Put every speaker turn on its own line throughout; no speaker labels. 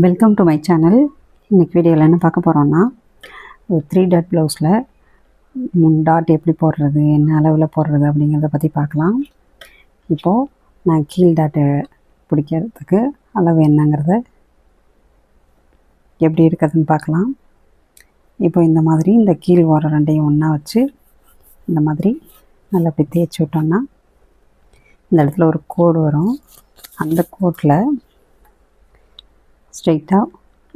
Welcome to my channel. இன்றைக்கி வீடியோவில் என்ன பார்க்க போகிறோன்னா, ஒரு 3 டாட் ப்ளவுஸில் டாட் எப்படி போடுறது, என்ன அளவில் போடுறது அப்படிங்கிறத பற்றி பார்க்கலாம். இப்போது நான் கீழ் டாட்டை பிடிக்கிறதுக்கு அளவு என்னங்கிறத எப்படி இருக்கிறதுன்னு பார்க்கலாம். இப்போ இந்த மாதிரி இந்த கீழ் ஓரம் ரெண்டையும் ஒன்றா வச்சு இந்த மாதிரி நல்லா அப்படி தேய்ச்சி விட்டோம்னா இந்த இடத்துல ஒரு கோடு வரும். அந்த கோட்டில் ஸ்ட்ரைட்டாக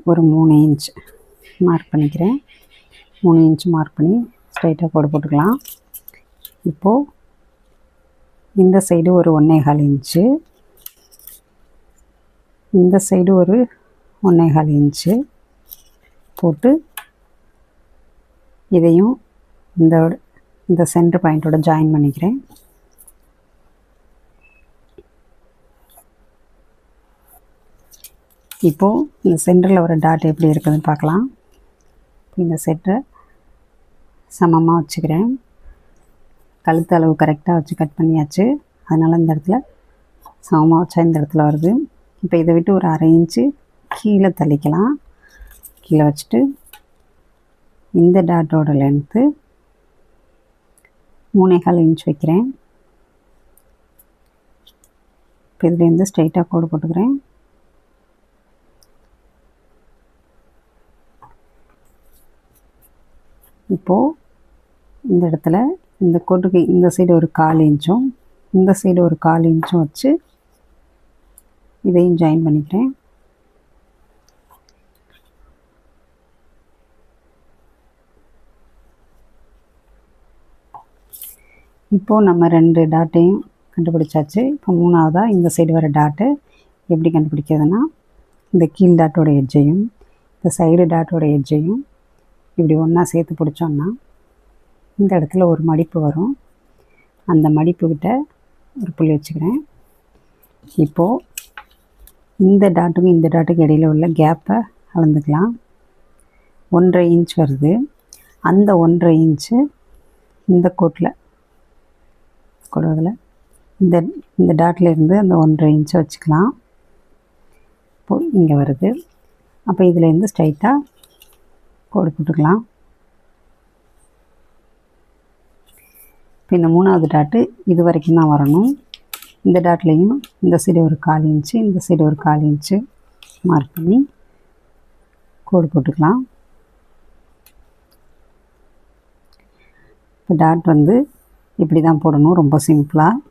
ஒரு 3 இன்ச் மார்க் பண்ணிக்கிறேன். 3 இன்ச் மார்க் பண்ணி ஸ்ட்ரைட்டாக கோடு போட்டுக்கலாம். இப்போது இந்த சைடு ஒரு 1.25 இன்ச்சு, இந்த சைடு ஒரு 1.25 இன்ச்சு போட்டு இதையும் இந்த சென்டர் பாயிண்ட்டோட ஜாயின் பண்ணிக்கிறேன். இப்போது இந்த சென்டரில் ஒரு டாட் எப்படி இருக்குதுன்னு பார்க்கலாம். இந்த சென்டரை சமமாக வச்சுக்கிறேன். கழுத்து அளவு கரெக்டாக வச்சு கட் பண்ணியாச்சு. அதனால் இந்த இடத்துல சமமாக வச்சா இந்த இடத்துல வருது. இப்போ இதை விட்டு ஒரு 1/2 இன்ச்சு கீழே தள்ளிக்கலாம். கீழே வச்சுட்டு இந்த டாட்டோட லென்த்து 3.25 இன்ச் வைக்கிறேன். இப்போ இதுலேருந்து ஸ்ட்ரைட்டாக கோடு போட்டுக்கிறேன். இப்போது இந்த இடத்துல இந்த கோட்டுக்கு இந்த சைடு ஒரு 1/4 இன்ச்சும் இந்த சைடு ஒரு 1/4 இன்ச்சும் வச்சு இதையும் ஜாயின் பண்ணிக்கிறேன். இப்போது நம்ம 2 டாட்டையும் கண்டுபிடிச்சாச்சு. இப்போ 3ஆவதாக இந்த சைடு வர டாட்டு எப்படி கண்டுபிடிக்கிறதுனா, இந்த கீழ் டாட்டோட எட்ஜையும் இந்த சைடு டாட்டோட எட்ஜையும் இப்படி ஒன்றா சேர்த்து பிடிச்சோன்னா இந்த இடத்துல ஒரு மடிப்பு வரும். அந்த மடிப்புக்கிட்ட ஒரு புள்ளி வச்சுக்கிறேன். இப்போது இந்த டாட்டுக்கும் இந்த டாட்டுக்கு இடையில் உள்ள கேப்பை அளந்துக்கலாம். 1.5 இன்ச் வருது. அந்த 1.5 இன்ச்சு இந்த கோட்டில் இந்த டாட்டில் இருந்து அந்த 1.5 இன்ச்சை வச்சுக்கலாம். இப்போது இங்கே வருது. அப்போ இதிலேருந்து ஸ்ட்ரைட்டாக கோடு போட்டுக்கலாம். இப்போ இந்த 3ஆவது டாட்டு இது வரைக்கும் தான் வரணும். இந்த டாட்லேயும் இந்த சைடு ஒரு 1/4 இன்ச்சு இந்த சைடு ஒரு 1/4 இன்ச்சு மார்க் பண்ணி கோடு போட்டுக்கலாம். இப்போ டாட் இப்படி தான் போடணும், ரொம்ப சிம்பிளாக.